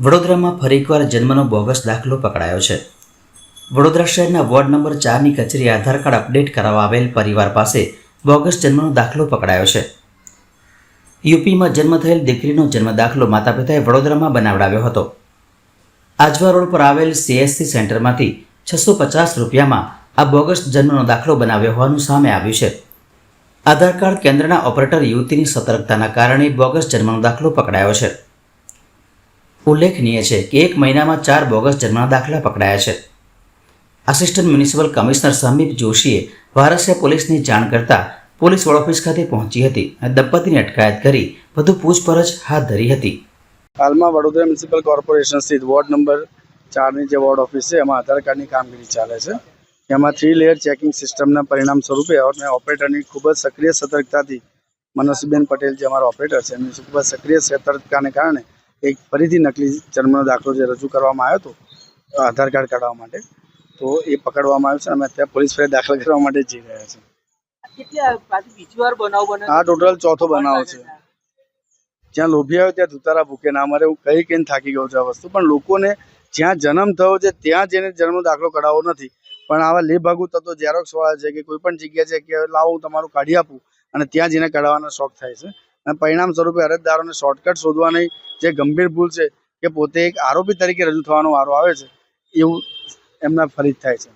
વડોદરામાં ફરી એકવાર જન્મનો બોગસ દાખલો પકડાયો છે। વડોદરા શહેરના વોર્ડ નંબર 4ની કચેરી આધાર કાર્ડ અપડેટ કરાવવા આવેલ પરિવાર પાસે બોગસ જન્મનો દાખલો પકડાયો છે। યુપીમાં જન્મ થયેલ દીકરીનો જન્મ દાખલો માતા પિતાએ વડોદરામાં બનાવડાવ્યો હતો। આજવા રોડ પર આવેલ CSC સેન્ટરમાંથી 650 રૂપિયામાં આ બોગસ જન્મનો દાખલો બનાવ્યો હોવાનું સામે આવ્યું છે। આધાર કાર્ડ કેન્દ્રના ઓપરેટર યુવતીની સતર્કતાના કારણે બોગસ જન્મનો દાખલો પકડાયો છે। ઉલ્લેખનીય છે કે 1 મહિનામાં 4 બોગસ જન્મના દાખલા પકડાયા છે। આસિસ્ટન્ટ મ્યુનિસિપલ કમિશનર સમીપ જોશીએ વારસિયા પોલીસને જાણ કરતા પોલીસ વડ ઓફિસ ખાતે પહોંચી હતી અને દંપતીની અટકાયત કરી વધુ પૂછપરછ હાથ ધરી હતી। હાલમાં વડોદરા મ્યુનિસિપલ કોર્પોરેશન સ્થિત વોર્ડ નંબર 4ની જે વોર્ડ ઓફિસ છે એમાં આધાર કાર્ડની કામગીરી ચાલે છે। એમાં 3 લેયર ચેકિંગ સિસ્ટમના પરિણામ સ્વરૂપે અને ઓપરેટરની ખૂબ જ સક્રિય સતર્કતાથી મનોજબેન પટેલ જે અમારા ઓપરેટર છે એમની ખૂબ જ સક્રિય સતર્કતાને કારણે એક ફરીથી નકલી જન્મનો દાખલો જે રજૂ કરવામાં આવ્યો હતો આધાર કાર્ડ કાઢવા માટે, તો એ પકડવામાં આવ્યો છે અને અત્યારે પોલીસ ફરિયાદ દાખલ કરવા માટે જઈ રહ્યા છે। આ ટોટલ ચોથો બનાવ છે। જ્યાં લોભી આવ્યો ત્યાં ધુતારા ભૂકે ના મરે, હું કહીને થાકી ગયો છું આ વસ્તુ। પણ લોકોને જ્યાં જન્મ થયો છે ત્યાં જઈને જન્મનો દાખલો કઢાવવો નથી, પણ આવા લેભાગુ તત્વો ઝેરોક્સ વાળા છે કે કોઈ પણ જગ્યા છે કે લાવો હું તમારું કાઢી આપું અને ત્યાં જઈને કઢાવવાનો શોખ થાય છે। અને પરિણામ સ્વરૂપે અરજદારોને શોર્ટકટ શોધવાની જે ગંભીર ભૂલ છે કે પોતે એક આરોપી તરીકે રજૂ થવાનો વારો આવે છે, એવું એમના ફરિયાદ થાય છે।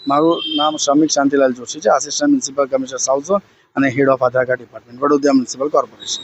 મારું નામ શ્રમિક શાંતિલાલ જોશી છે, assistant municipal commissioner south zone અને head of Aadhaar card department, Vadodara municipal corporation.